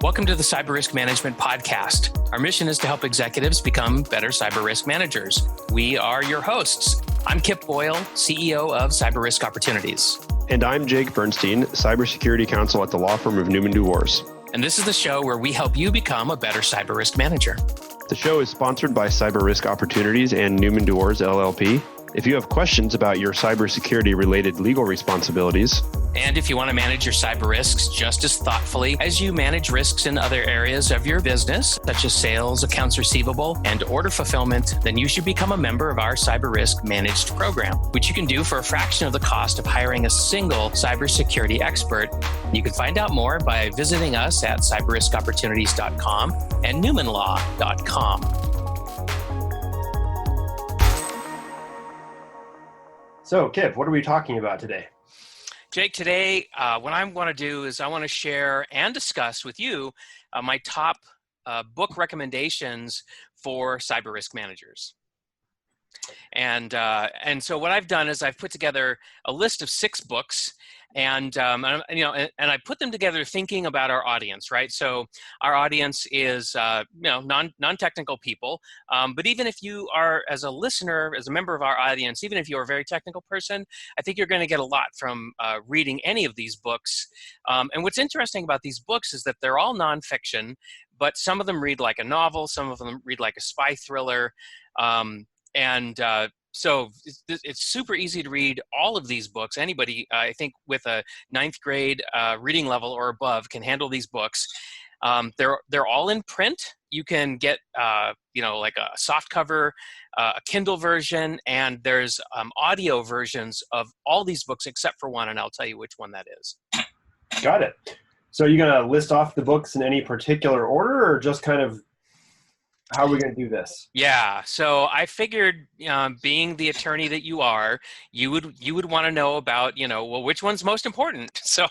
Welcome to the Cyber Risk Management Podcast. Our mission is to help executives become better cyber risk managers. We are your hosts. I'm Kip Boyle, CEO of Cyber Risk Opportunities. And I'm Jake Bernstein, Cybersecurity Counsel at the law firm of Newman DuWors. And this is the show where we help you become a better cyber risk manager. The show is sponsored by Cyber Risk Opportunities and Newman DuWors LLP. If you have questions about your cybersecurity related legal responsibilities, and if you want to manage your cyber risks just as thoughtfully as you manage risks in other areas of your business, such as sales, accounts receivable, and order fulfillment, then you should become a member of our Cyber Risk Managed program, which you can do for a fraction of the cost of hiring a single cybersecurity expert. You can find out more by visiting us at cyberriskopportunities.com and newmanlaw.com. So, Kip, what are we talking about today? Jake, today, what I'm going to do is I want to share and discuss with you my top book recommendations for cyber risk managers. And so what I've done is I've put together a list of 6 books, and I put them together thinking about our audience, right? So our audience is non-technical people, but even if you are, as a listener, as a member of our audience, even if you're a very technical person, I think you're going to get a lot from reading any of these books. And what's interesting about these books is that they're all nonfiction, but some of them read like a novel, some of them read like a spy thriller. So it's super easy to read all of these books. Anybody, I think, with a 9th grade reading level or above can handle these books. They're all in print. You can get, like a soft cover, a Kindle version, and there's audio versions of all these books except for one, and I'll tell you which one that is. Got it. So are you going to list off the books in any particular order, or just kind of how are we going to do this? Yeah, so I figured, being the attorney that you are, you would want to know about, which one's most important. So,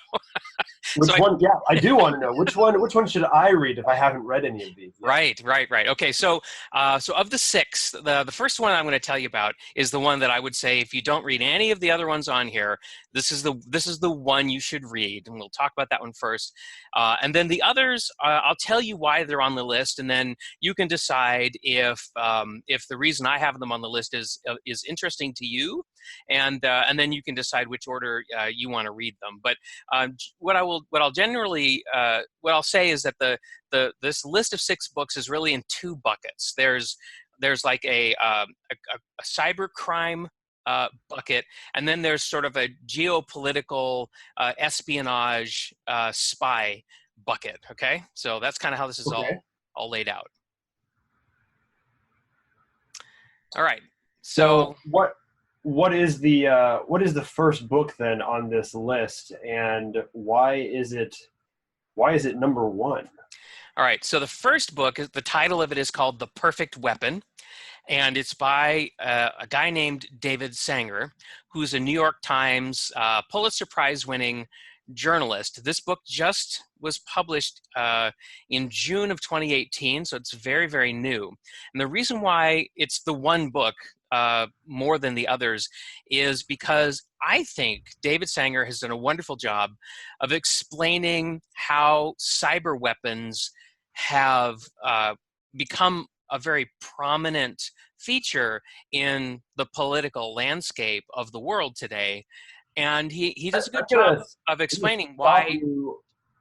Yeah, I do want to know which one should I read if I haven't read any of these? Right. Okay, so of the 6, the first one I'm going to tell you about is the one that I would say if you don't read any of the other ones on here, this is the one you should read, and we'll talk about that one first. And then the others, I'll tell you why they're on the list, and then you can decide if the reason I have them on the list is interesting to you, and then you can decide which order you want to read them. But what I'll say is that this list of 6 books is really in 2 buckets. There's like a cybercrime bucket, and then there's sort of a geopolitical espionage spy bucket. Okay, so that's kind of how this is all laid out. All right. So what is the first book then on this list, and why is it number 1? All right. So the first book, the title of it is called The Perfect Weapon, and it's by a guy named David Sanger, who's a New York Times Pulitzer Prize-winning journalist. This book just was published in June of 2018, so it's very, very new. And the reason why it's the one book more than the others is because I think David Sanger has done a wonderful job of explaining how cyber weapons have become a very prominent feature in the political landscape of the world today. And he does a good job of explaining why.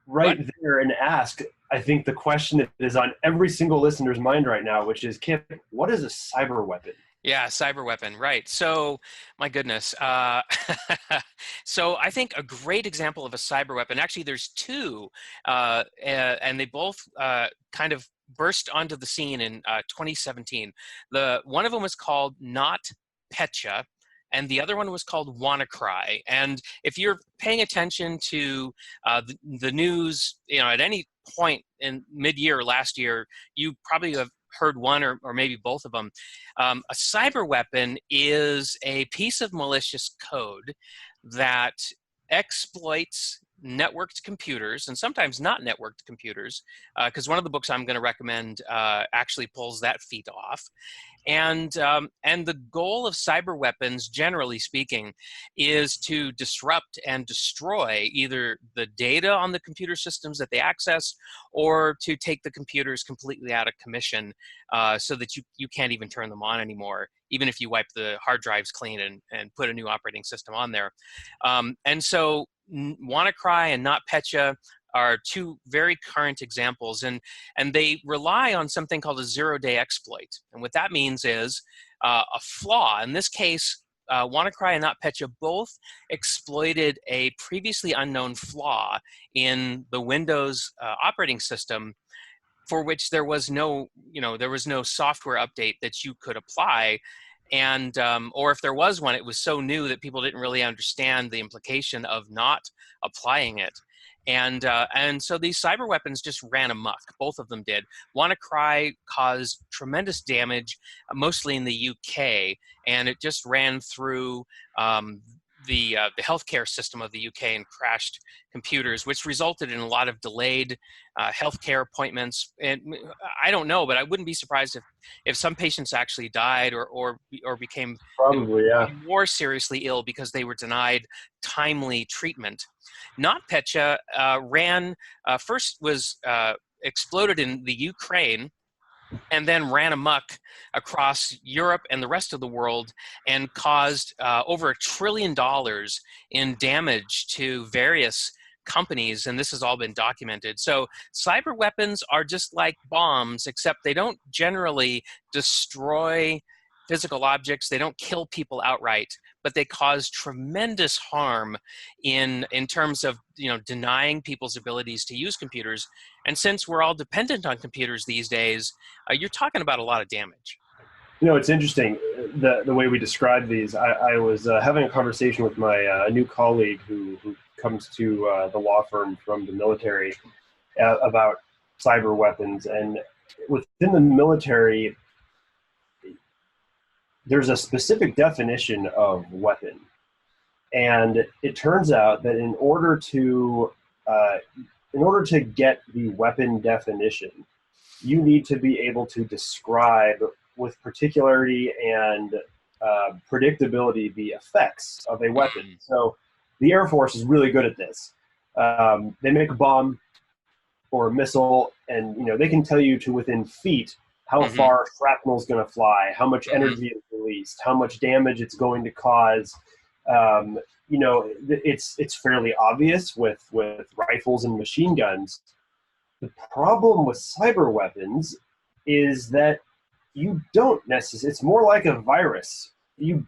There and ask, I think, the question that is on every single listener's mind right now, which is, Kip, what is a cyber weapon? Yeah, cyber weapon, right. So, my goodness. So I think a great example of a cyber weapon, actually there's 2, and they both kind of burst onto the scene in 2017. One of them was called NotPetya, and the other one was called WannaCry. And if you're paying attention to the news, at any point in mid-year last year, you probably have heard one or maybe both of them. A cyber weapon is a piece of malicious code that exploits networked computers, and sometimes not networked computers, because one of the books I'm going to recommend actually pulls that feat off. And the goal of cyber weapons, generally speaking, is to disrupt and destroy either the data on the computer systems that they access, or to take the computers completely out of commission, so that you can't even turn them on anymore, even if you wipe the hard drives clean and put a new operating system on there. And so WannaCry and NotPetya are two very current examples, and they rely on something called a zero-day exploit. And what that means is a flaw. In this case, WannaCry and NotPetya both exploited a previously unknown flaw in the Windows operating system, for which there was no software update that you could apply. And or if there was one, it was so new that people didn't really understand the implication of not applying it. And so these cyber weapons just ran amok. Both of them did. WannaCry caused tremendous damage, mostly in the UK, and it just ran through the healthcare system of the UK and crashed computers, which resulted in a lot of delayed healthcare appointments. And I don't know, but I wouldn't be surprised if some patients actually died or became Probably, yeah. more seriously ill because they were denied timely treatment. NotPetya first was exploded in the Ukraine, and then ran amok across Europe and the rest of the world, and caused over $1 trillion in damage to various companies, and this has all been documented. So cyber weapons are just like bombs, except they don't generally destroy physical objects. They don't kill people outright, but they cause tremendous harm in terms of denying people's abilities to use computers. And since we're all dependent on computers these days, you're talking about a lot of damage. It's interesting the way we describe these. I was having a conversation with my new colleague who comes to the law firm from the military about cyber weapons. And within the military, there's a specific definition of weapon. And it turns out that in order to get the weapon definition, you need to be able to describe with particularity and predictability the effects of a weapon. So the Air Force is really good at this. They make a bomb or a missile, and they can tell you to within feet how far shrapnel is going to fly, how much energy is released, how much damage it's going to cause. It's fairly obvious with rifles and machine guns. The problem with cyber weapons is that you don't necessarily. It's more like a virus. We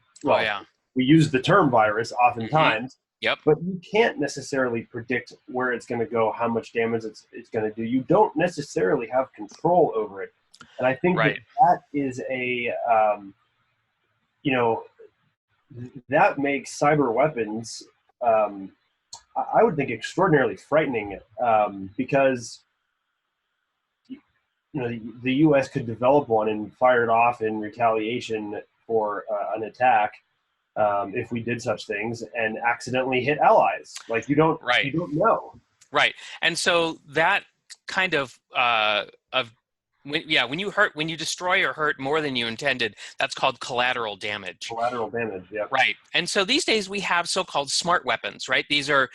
use the term virus oftentimes. Yep. But you can't necessarily predict where it's going to go, how much damage it's going to do. You don't necessarily have control over it. And I think that is that makes cyber weapons, I would think, extraordinarily frightening, because the U.S. could develop one and fire it off in retaliation for an attack, if we did such things, and accidentally hit allies. Like you don't know. Right, and so that kind of when you destroy or hurt more than you intended, that's called collateral damage. Collateral damage, yeah. Right, and so these days we have so-called smart weapons, right? These are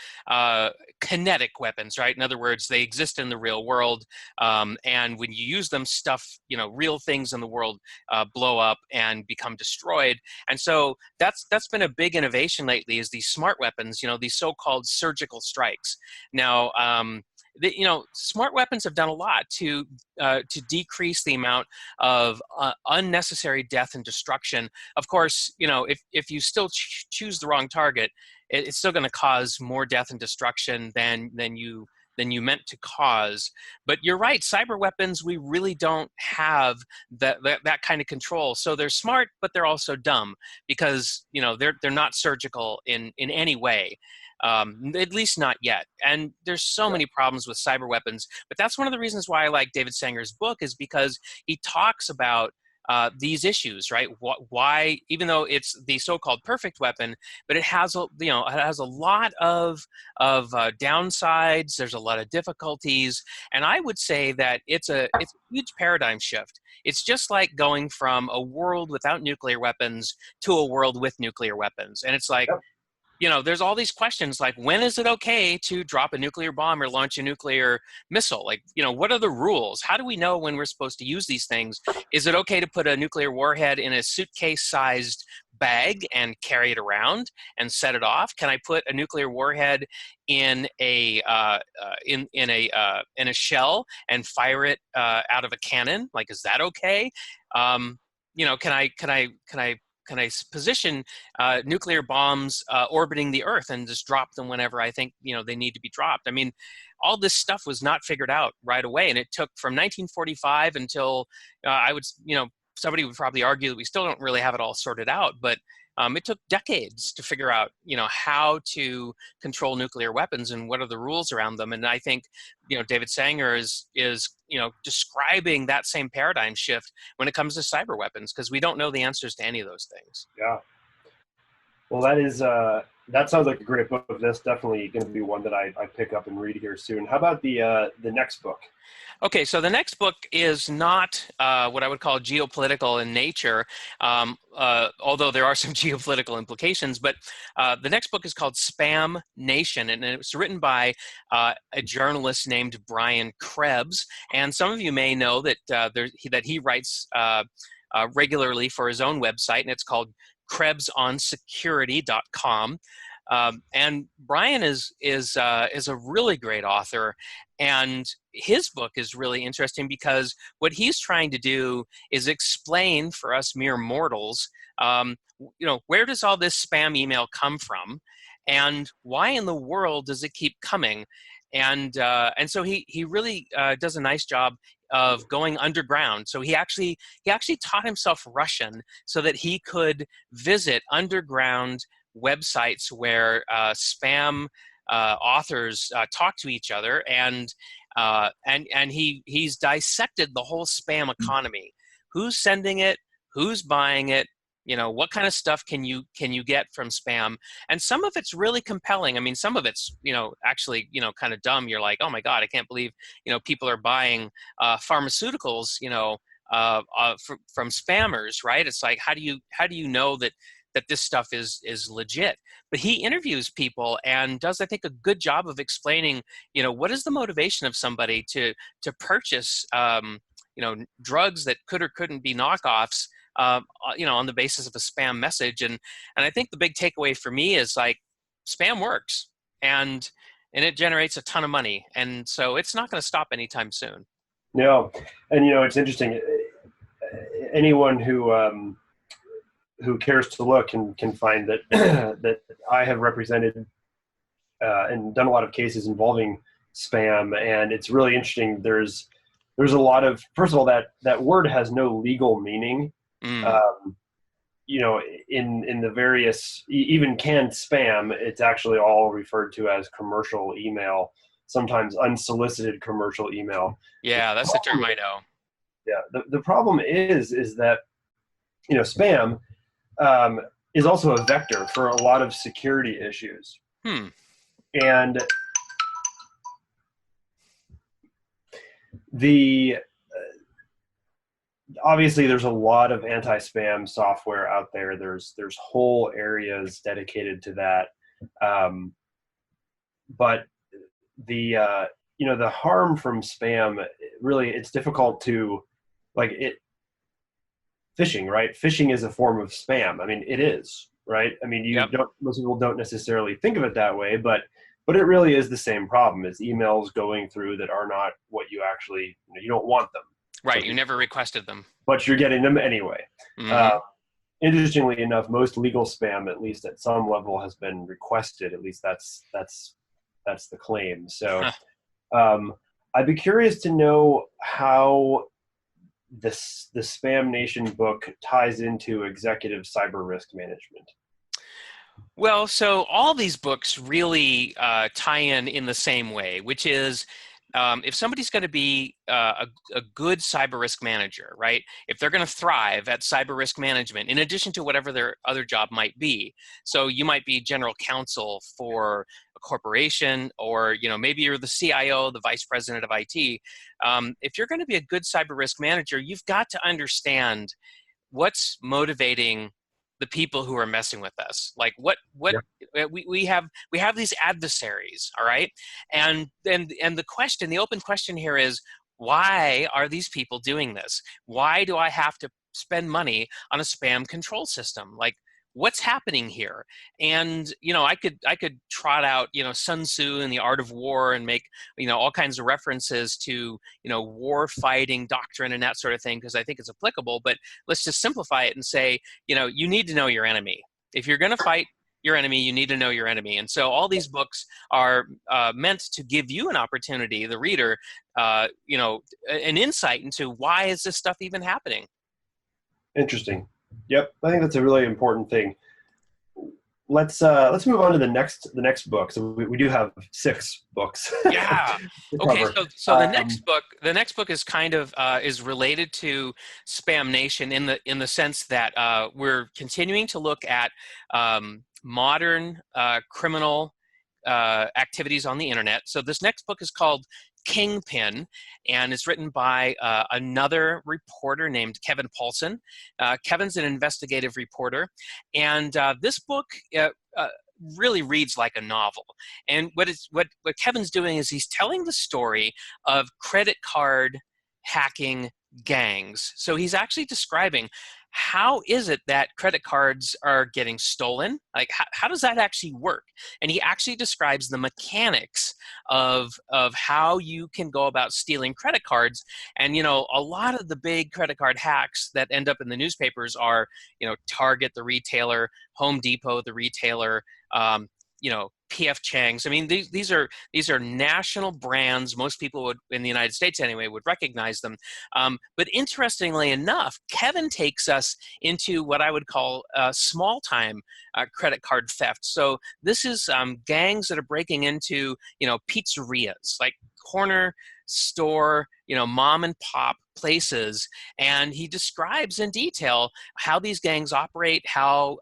kinetic weapons, right? In other words, they exist in the real world, and when you use them, real things in the world blow up and become destroyed. And so that's been a big innovation lately, is these smart weapons, these so-called surgical strikes. Now, smart weapons have done a lot to decrease the amount of unnecessary death and destruction. Of course, if you still choose the wrong target, it's still going to cause more death and destruction than you meant to cause. But you're right, cyber weapons, we really don't have that kind of control. So they're smart, but they're also dumb, because they're not surgical in any way. At least not yet. And there's so many problems with cyber weapons, but that's one of the reasons why I like David Sanger's book, is because he talks about these issues, right? Why, even though it's the so-called perfect weapon, but it has it has a lot of downsides. There's a lot of difficulties, and I would say that it's a huge paradigm shift. It's just like going from a world without nuclear weapons to a world with nuclear weapons, and it's like, Yep. there's all these questions like, when is it okay to drop a nuclear bomb or launch a nuclear missile? Like, what are the rules? How do we know when we're supposed to use these things? Is it okay to put a nuclear warhead in a suitcase-sized bag and carry it around and set it off? Can I put a nuclear warhead in a shell and fire it out of a cannon? Like, is that okay? Can I position nuclear bombs orbiting the Earth and just drop them whenever I think they need to be dropped? I mean, all this stuff was not figured out right away, and it took from 1945 until somebody would probably argue that we still don't really have it all sorted out, but it took decades to figure out how to control nuclear weapons and what are the rules around them. And I think David Sanger is describing that same paradigm shift when it comes to cyber weapons, because we don't know the answers to any of those things. Yeah. Well, that sounds like a great book. That's definitely going to be one that I pick up and read here soon. How about the next book? Okay, so the next book is not what I would call geopolitical in nature, although there are some geopolitical implications, but the next book is called Spam Nation, and it was written by a journalist named Brian Krebs, and some of you may know that he writes regularly for his own website, and it's called KrebsOnSecurity.com. And Brian is a really great author, and his book is really interesting because what he's trying to do is explain for us mere mortals, where does all this spam email come from, and why in the world does it keep coming? And so he really does a nice job of going underground. So he actually taught himself Russian so that he could visit underground websites where spam authors talk to each other, and he's dissected the whole spam economy. Who's sending it? Who's buying it? What kind of stuff can you get from spam? And some of it's really compelling. I mean, some of it's actually kind of dumb. You're like, oh my God, I can't believe people are buying pharmaceuticals from spammers, right? It's like, how do you know that this stuff is legit? But he interviews people and does, I think, a good job of explaining, what is the motivation of somebody to purchase, drugs that could or couldn't be knockoffs, on the basis of a spam message. And I think the big takeaway for me is like, spam works, and it generates a ton of money, and so it's not going to stop anytime soon. No, and it's interesting. Anyone who cares to look can find that that I have represented and done a lot of cases involving spam, and it's really interesting. There's a lot of, first of all, that word has no legal meaning. In the various, even canned spam, it's actually all referred to as commercial email, sometimes unsolicited commercial email. Yeah, that's the term I know. Yeah, the problem is that spam is also a vector for a lot of security issues. And obviously there's a lot of anti-spam software out there. There's whole areas dedicated to that. But the harm from spam, really, it's difficult to, phishing, right? Phishing is a form of spam. I mean, it is, right? I mean, most people don't necessarily think of it that way, but it really is the same problem. It's emails going through that are not what you actually, you don't want them. Right, you never requested them. But you're getting them anyway. Interestingly enough, most legal spam, at least at some level, has been requested. At least that's the claim. So I'd be curious to know how the Spam Nation book ties into executive cyber risk management. Well, so all these books really tie in the same way, which is if somebody's going to be a good cyber risk manager, right? If they're going to thrive at cyber risk management, in addition to whatever their other job might be, so you might be general counsel for a corporation, or maybe you're the CIO, the vice president of IT. If you're going to be a good cyber risk manager, you've got to understand what's motivating the people who are messing with us. Like we have these adversaries, all right? And the open question here is, why are these people doing this? Why do I have to spend money on a spam control system? Like, what's happening here? And I could trot out Sun Tzu and the Art of War and make all kinds of references to war fighting doctrine and that sort of thing, because I think it's applicable. But let's just simplify it and say you need to know your enemy. If you're going to fight your enemy, you need to know your enemy. And so all these books are meant to give you an opportunity, the reader, an insight into why is this stuff even happening. Interesting. Yep, I think that's a really important thing. Let's move on to the next book. So we do have 6 books. Yeah. Okay. So the next book is kind of is related to Spam Nation in the sense that we're continuing to look at modern criminal activities on the internet. So this next book is called Kingpin, and it's written by another reporter named Kevin Paulson. Kevin's an investigative reporter, and this book really reads like a novel. And what Kevin's doing is he's telling the story of credit card hacking gangs. So he's actually describing, how is it that credit cards are getting stolen? Like, how does that actually work? And he actually describes the mechanics of how you can go about stealing credit cards. And, a lot of the big credit card hacks that end up in the newspapers are, Target, the retailer, Home Depot, the retailer, PF Chang's. I mean, these are national brands. Most people would, in the United States anyway, would recognize them. But interestingly enough, Kevin takes us into what I would call small-time credit card theft. So this is gangs that are breaking into, pizzerias, like corner store, mom and pop places, and he describes in detail how these gangs operate, how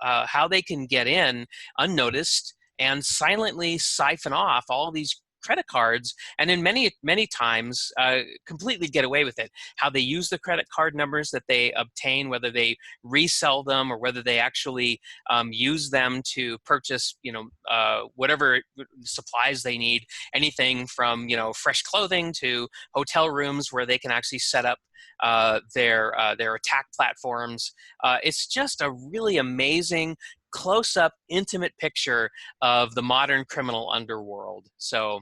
they can get in unnoticed and silently siphon off all these credit cards, and in many times completely get away with it. How they use the credit card numbers that they obtain, whether they resell them or whether they actually use them to purchase, whatever supplies they need, anything from fresh clothing to hotel rooms where they can actually set up their attack platforms. It's just a really amazing, close-up, intimate picture of the modern criminal underworld. So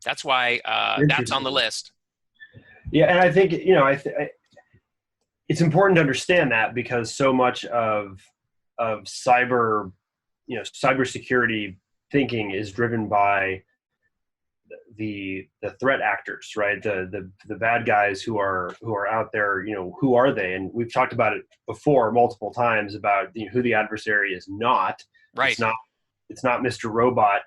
that's why that's on the list. Yeah, and I think it's important to understand that, because so much of cybersecurity thinking is driven by the threat actors, right? The bad guys who are out there. Who are they? And we've talked about it before multiple times about who the adversary is not. Right. It's not Mr. Robot,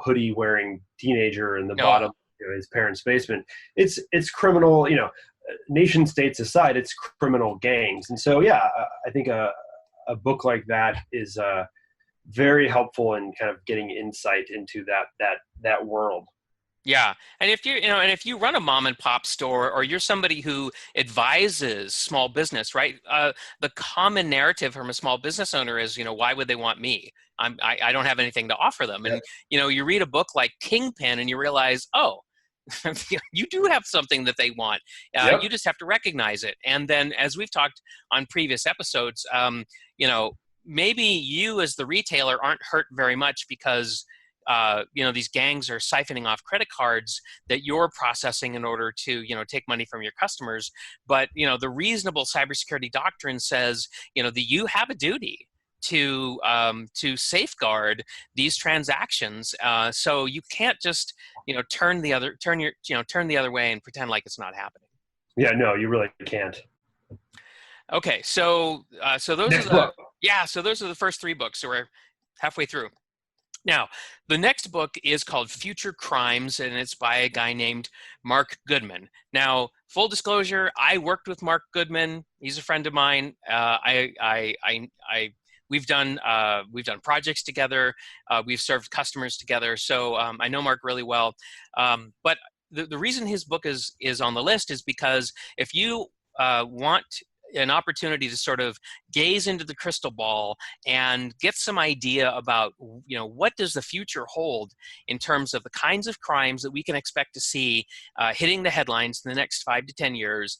hoodie wearing teenager in the bottom of his parents' basement. It's criminal, nation states aside, it's criminal gangs. And so, yeah, I think a book like that is very helpful in kind of getting insight into that world. Yeah, and if you run a mom and pop store, or you're somebody who advises small business, right? The common narrative from a small business owner is, why would they want me? I don't have anything to offer them. And you read a book like Kingpin, and you realize, oh, you do have something that they want. You just have to recognize it. And then, as we've talked on previous episodes, maybe you as the retailer aren't hurt very much because these gangs are siphoning off credit cards that you're processing in order to, take money from your customers. But, the reasonable cybersecurity doctrine says, that you have a duty to safeguard these transactions. So you can't just, turn the other way and pretend like it's not happening. Yeah, no, you really can't. Okay. So those Next are book. so those are the first 3 books. So we're halfway through. Now, the next book is called Future Crimes, and it's by a guy named Mark Goodman. Now, full disclosure, I worked with Mark Goodman. He's a friend of mine. We've done projects together. We've served customers together. So I know Mark really well. But the reason his book is on the list is because if you want an opportunity to sort of gaze into the crystal ball and get some idea about, what does the future hold in terms of the kinds of crimes that we can expect to see hitting the headlines in the next 5 to 10 years,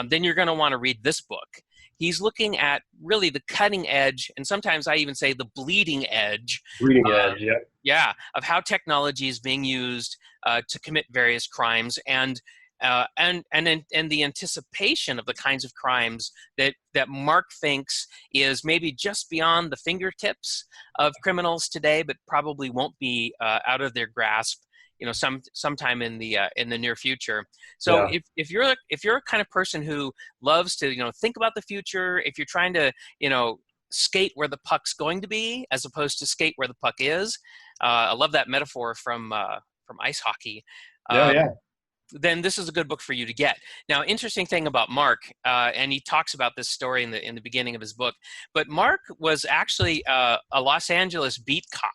then you're going to want to read this book. He's looking at really the cutting edge, and sometimes I even say the bleeding edge. Bleeding edge, yeah. Yeah, of how technology is being used to commit various crimes, and the anticipation of the kinds of crimes that Mark thinks is maybe just beyond the fingertips of criminals today, but probably won't be out of their grasp, sometime in the near future. So Yeah. if you're a kind of person who loves to think about the future, if you're trying to skate where the puck's going to be as opposed to skate where the puck is, I love that metaphor from ice hockey. Yeah, yeah. Then this is a good book for you to get. Now, interesting thing about Mark, and he talks about this story in the beginning of his book, but Mark was actually a Los Angeles beat cop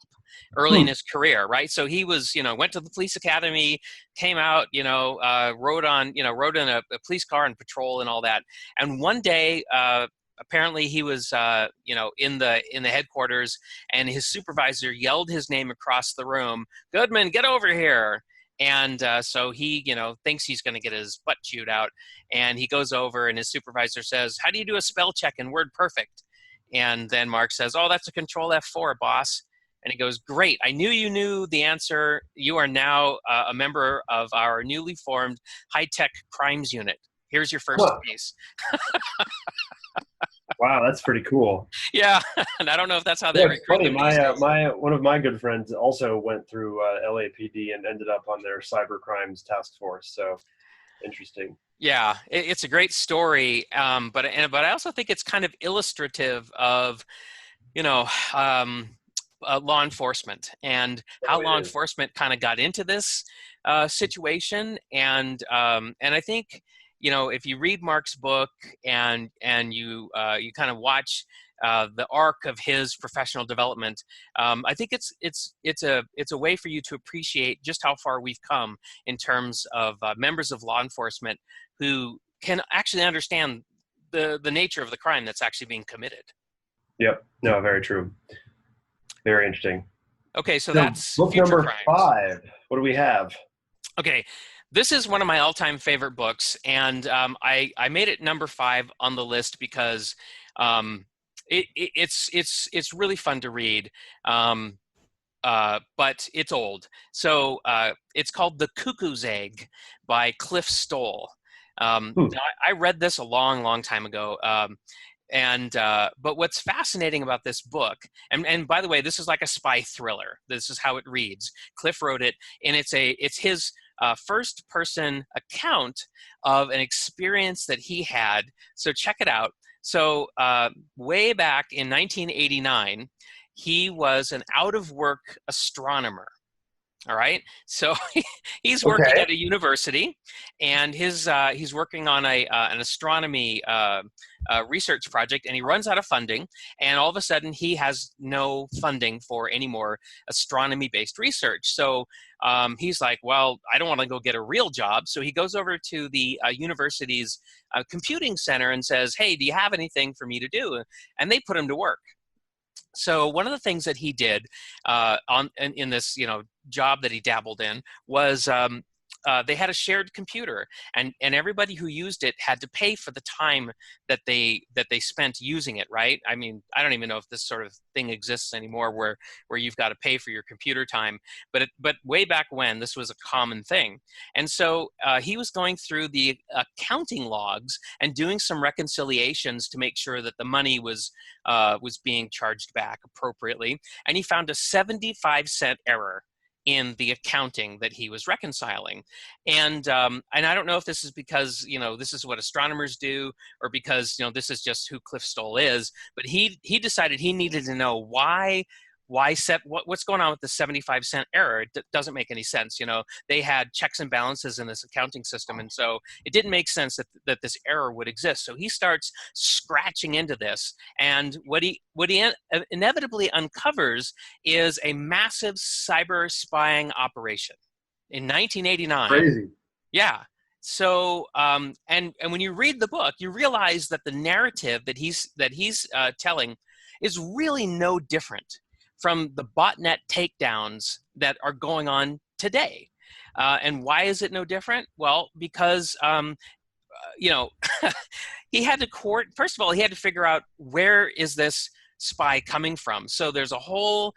early in his career, right? So he was, went to the police academy, came out, rode in a police car and patrol and all that. And one day, apparently he was, in the headquarters, and his supervisor yelled his name across the room, "Goodman, get over here." And so he, thinks he's going to get his butt chewed out. And he goes over, and his supervisor says, "How do you do a spell check in WordPerfect?" And then Mark says, "Oh, that's a Control F4, boss." And he goes, "Great. I knew you knew the answer. You are now a member of our newly formed high-tech crimes unit. Here's your first case." Wow, that's pretty cool. Yeah, and I don't know if that's how they recruit funny. them these days. One of my good friends also went through LAPD and ended up on their cyber crimes task force. So interesting. Yeah, it's a great story, but I also think it's kind of illustrative of, law enforcement and how law enforcement kind of got into this situation, and I think, if you read Mark's book and you kind of watch the arc of his professional development, I think it's a way for you to appreciate just how far we've come in terms of members of law enforcement who can actually understand the nature of the crime that's actually being committed. Yep. No, very true. Very interesting. Okay, so that's book Future number Crimes. 5. What do we have? Okay, this is one of my all-time favorite books, and I made it number 5 on the list because it's really fun to read, but it's old. So it's called The Cuckoos Egg by Cliff Stoll. Now, I read this a long time ago. But what's fascinating about this book, and by the way, this is like a spy thriller. This is how it reads. Cliff wrote it, and it's his first person account of an experience that he had. So check it out. So way back in 1989, he was an out of work astronomer. All right, so he's working at a university, and he's working on an astronomy research project, and he runs out of funding, and all of a sudden he has no funding for any more astronomy-based research. So he's like, well, I don't want to go get a real job. So he goes over to the university's computing center and says, "Hey, do you have anything for me to do?" And they put him to work. So one of the things that he did in this job that he dabbled in was they had a shared computer, and everybody who used it had to pay for the time that they spent using it. Right? I mean, I don't even know if this sort of thing exists anymore, where you've got to pay for your computer time. But way back when, this was a common thing. And so he was going through the accounting logs and doing some reconciliations to make sure that the money was being charged back appropriately. And he found a 75-cent error in the accounting that he was reconciling. And I don't know if this is because, this is what astronomers do, or because, this is just who Cliff Stoll is, but he decided he needed to know why what's going on with the 75-cent error? It doesn't make any sense. You know, they had checks and balances in this accounting system, and so it didn't make sense that this error would exist. So he starts scratching into this, and what he inevitably uncovers is a massive cyber spying operation in 1989. Crazy. Yeah. So, and when you read the book, you realize that the narrative that he's telling is really no different from the botnet takedowns that are going on today. And why is it no different? Well, because you know, he had to first of all, he had to figure out, where is this spy coming from? So there's a whole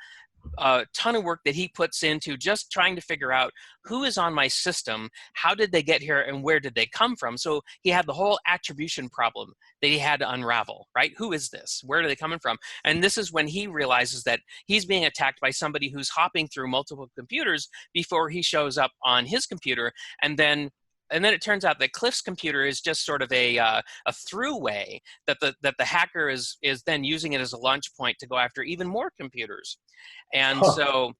ton of work that he puts into just trying to figure out who is on my system, how did they get here, and where did they come from. So he had the whole attribution problem that he had to unravel, right? Who is this? Where are they coming from? And this is when he realizes that he's being attacked by somebody who's hopping through multiple computers before he shows up on his computer. And then it turns out that Cliff's computer is just sort of a throughway that the hacker is then using it as a launch point to go after even more computers. And so,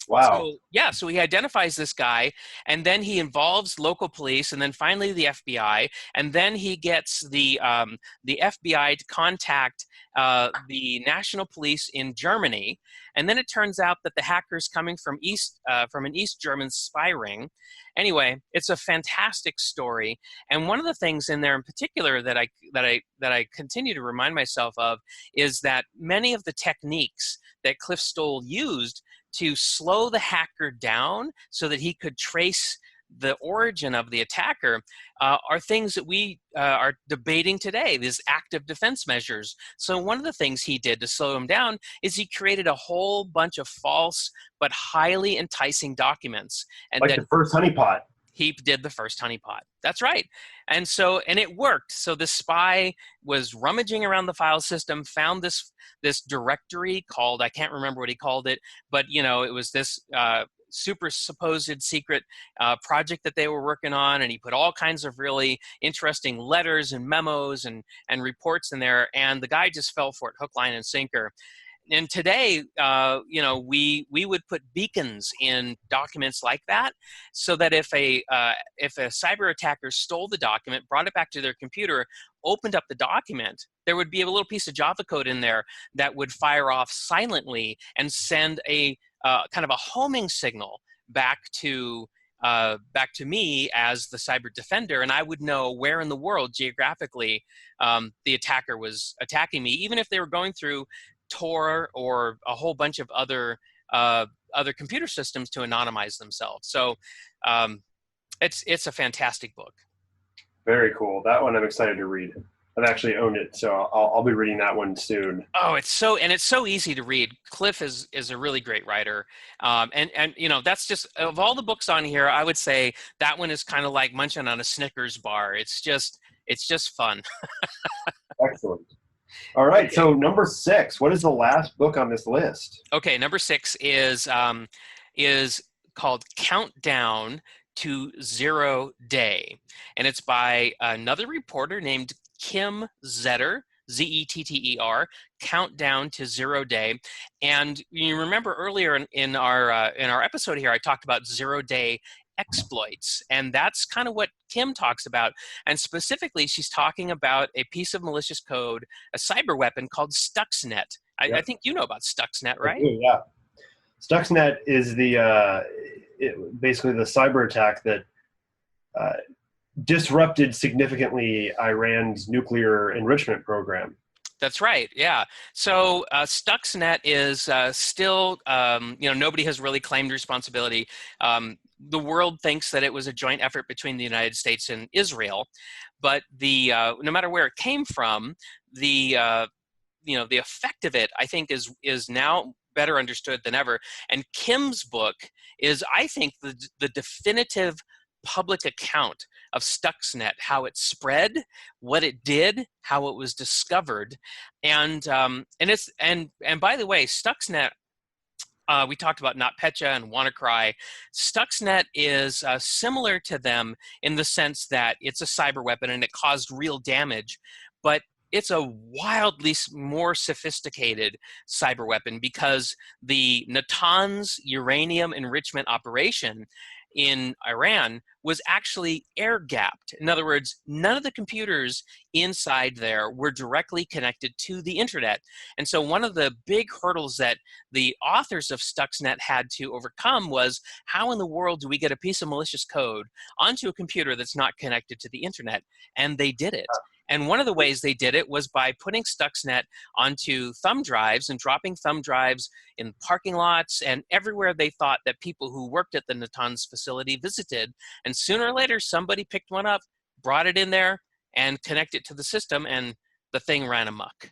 wow. So he identifies this guy, and then he involves local police, and then finally the FBI, and then he gets the FBI to contact the national police in Germany, and then it turns out that the hacker's coming from an East German spy ring. Anyway, it's a fantastic story, and one of the things in there in particular that I continue to remind myself of is that many of the techniques that Cliff Stoll used to slow the hacker down so that he could trace the origin of the attacker are things that we are debating today, these active defense measures. So one of the things he did to slow him down is he created a whole bunch of false but highly enticing documents. And like the first honeypot. He did the first honeypot. That's right. And it worked. So the spy was rummaging around the file system, found this directory called, I can't remember what he called it, but you know, it was this super supposed secret project that they were working on, and he put all kinds of really interesting letters and memos and reports in there, and the guy just fell for it, hook, line, and sinker. And today, you know, we would put beacons in documents like that, so that if a cyber attacker stole the document, brought it back to their computer, opened up the document, there would be a little piece of Java code in there that would fire off silently and send a kind of a homing signal back to me as the cyber defender, and I would know where in the world geographically the attacker was attacking me, even if they were going through Tor or a whole bunch of other computer systems to anonymize themselves. So it's a fantastic book. Very cool. That one I'm excited to read. I've actually owned it, so I'll be reading that one soon. Oh, it's so easy to read. Cliff is a really great writer, and you know, that's just, of all the books on here, I would say that one is kind of like munching on a Snickers bar. It's just fun. Excellent. All right, okay. So number 6. What is the last book on this list? Okay, number 6 is called Countdown to Zero Day, and it's by another reporter named Kim Zetter, Zetter, Countdown to Zero Day. And you remember earlier in our episode here, I talked about zero-day exploits, and that's kind of what Kim talks about. And specifically, she's talking about a piece of malicious code, a cyber weapon called Stuxnet. Yep. I think you know about Stuxnet, right? I do, yeah. Stuxnet is basically the cyber attack that disrupted significantly Iran's nuclear enrichment program. That's right. Yeah. So Stuxnet is still, you know, nobody has really claimed responsibility. The world thinks that it was a joint effort between the United States and Israel, but no matter where it came from, you know, the effect of it, I think, is now better understood than ever. And Kim's book is, I think, the definitive public account of Stuxnet, how it spread, what it did, how it was discovered, and by the way, Stuxnet. We talked about NotPetya and WannaCry. Stuxnet is similar to them in the sense that it's a cyber weapon and it caused real damage, but it's a wildly more sophisticated cyber weapon because the Natanz uranium enrichment operation in Iran was actually air gapped. In other words, none of the computers inside there were directly connected to the internet. And so one of the big hurdles that the authors of Stuxnet had to overcome was, how in the world do we get a piece of malicious code onto a computer that's not connected to the internet? And they did it. And one of the ways they did it was by putting Stuxnet onto thumb drives and dropping thumb drives in parking lots and everywhere they thought that people who worked at the Natanz facility visited. And sooner or later, somebody picked one up, brought it in there, and connected it to the system, and the thing ran amok.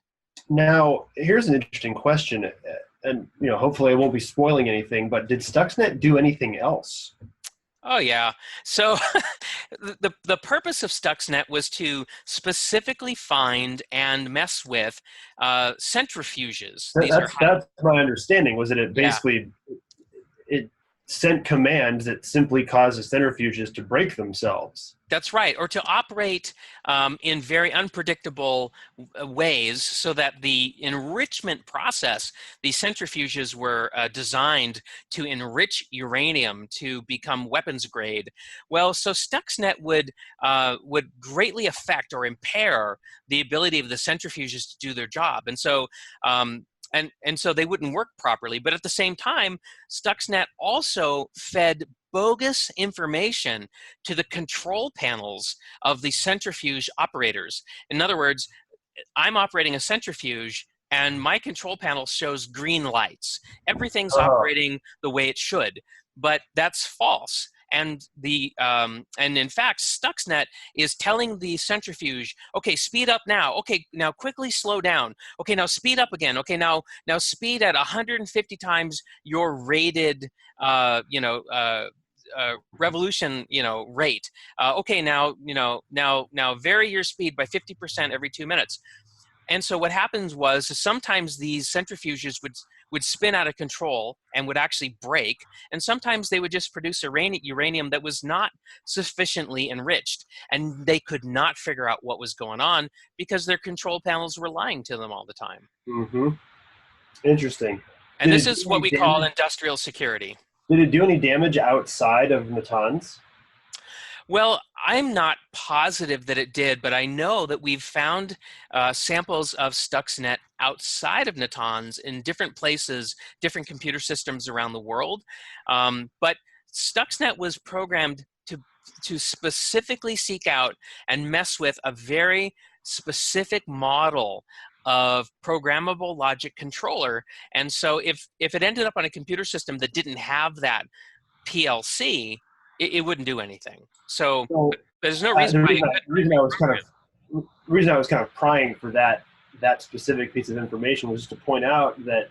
Now, here's an interesting question, and hopefully I won't be spoiling anything, but did Stuxnet do anything else? Oh, yeah. So the purpose of Stuxnet was to specifically find and mess with centrifuges. That's my understanding, was that it basically it sent commands that simply causes centrifuges to break themselves. That's right, or to operate in very unpredictable ways, so that the enrichment process, the centrifuges were designed to enrich uranium to become weapons grade. Well, so Stuxnet would greatly affect or impair the ability of the centrifuges to do their job, and so so they wouldn't work properly. But at the same time, Stuxnet also fed bogus information to the control panels of the centrifuge operators. In other words, I'm operating a centrifuge and my control panel shows green lights. Everything's operating the way it should, but that's false. And in fact, Stuxnet is telling the centrifuge, okay, speed up now. Okay, now quickly slow down. Okay, now speed up again. Okay, now speed at 150 times your rated, revolution, rate. Okay, now vary your speed by 50% every 2 minutes. And so what happens was sometimes these centrifuges would spin out of control and would actually break, and sometimes they would just produce uranium that was not sufficiently enriched, and they could not figure out what was going on because their control panels were lying to them all the time. Mm-hmm. Interesting. And this is what we call industrial security. Did it do any damage outside of Natanz? Well, I'm not positive that it did, but I know that we've found samples of Stuxnet outside of Natanz in different places, different computer systems around the world. But Stuxnet was programmed to specifically seek out and mess with a very specific model of programmable logic controller. And so if it ended up on a computer system that didn't have that PLC, it wouldn't do anything. So there's no reason why. The reason I was kind of prying for that specific piece of information was just to point out that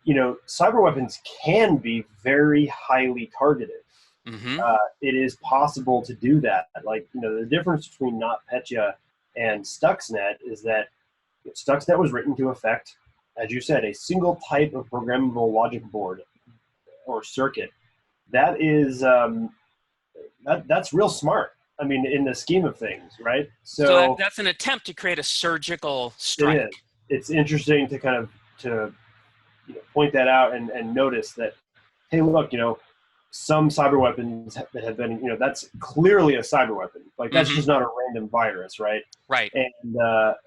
cyber weapons can be very highly targeted. Mm-hmm. It is possible to do that. Like the difference between NotPetya and Stuxnet is that Stuxnet was written to affect, as you said, a single type of programmable logic board or circuit. That is that's real smart. I mean, in the scheme of things, right? So that's an attempt to create a surgical strike. It is. It's interesting to kind of point that out and notice that, hey, look, some cyber weapons that have been, that's clearly a cyber weapon. Like that's just not a random virus, right? Right. And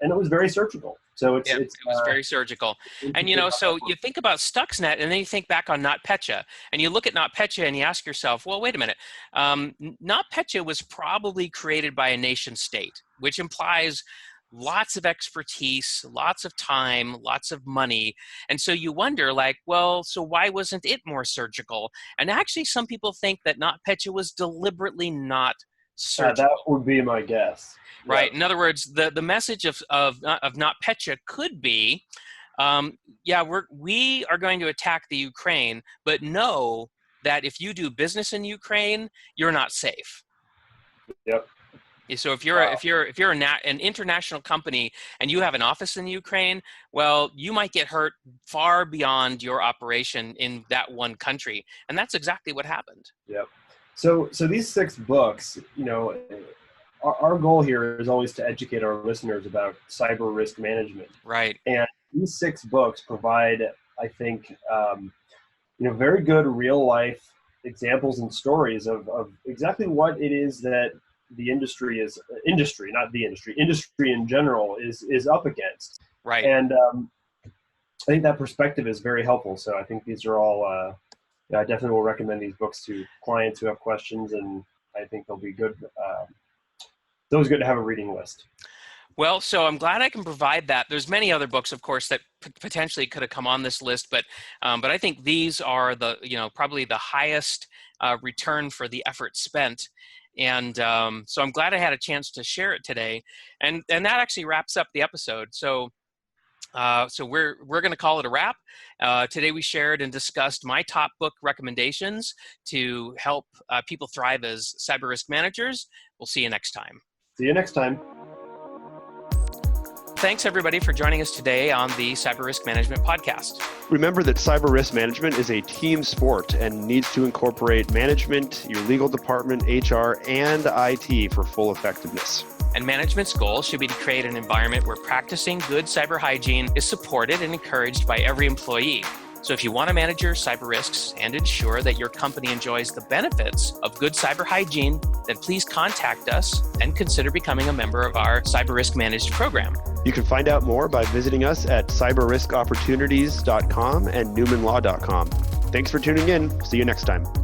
it was very surgical. So it was very surgical. And so you think about Stuxnet, and then you think back on NotPetya, and you look at NotPetya and you ask yourself, well, wait a minute. NotPetya was probably created by a nation state, which implies lots of expertise, lots of time, lots of money. And so you wonder, like, well, so why wasn't it more surgical? And actually, some people think that NotPetya was deliberately not surgical. That would be my guess. Right. Yeah. In other words, the message of NotPetya could be, we are going to attack the Ukraine, but know that if you do business in Ukraine, you're not safe. Yep. So if you're an international company and you have an office in Ukraine, well, you might get hurt far beyond your operation in that one country, and that's exactly what happened. Yep. So these 6 books, our goal here is always to educate our listeners about cyber risk management. Right. And these 6 books provide, I think, very good real life examples and stories of exactly what it is that the industry in general is up against. Right. And I think that perspective is very helpful. So I think these are all, I definitely will recommend these books to clients who have questions, and I think they'll be good. It's always good to have a reading list. Well, so I'm glad I can provide that. There's many other books, of course, that potentially could have come on this list, but I think these are probably the highest return for the effort spent. And so I'm glad I had a chance to share it today. And that actually wraps up the episode. So we're going to call it a wrap. Today we shared and discussed my top book recommendations to help people thrive as cyber risk managers. We'll see you next time. See you next time. Thanks, everybody, for joining us today on the Cyber Risk Management Podcast. Remember that cyber risk management is a team sport and needs to incorporate management, your legal department, HR, and IT for full effectiveness. And management's goal should be to create an environment where practicing good cyber hygiene is supported and encouraged by every employee. So if you want to manage your cyber risks and ensure that your company enjoys the benefits of good cyber hygiene, then please contact us and consider becoming a member of our Cyber Risk Managed program. You can find out more by visiting us at cyberriskopportunities.com and newmanlaw.com. Thanks for tuning in. See you next time.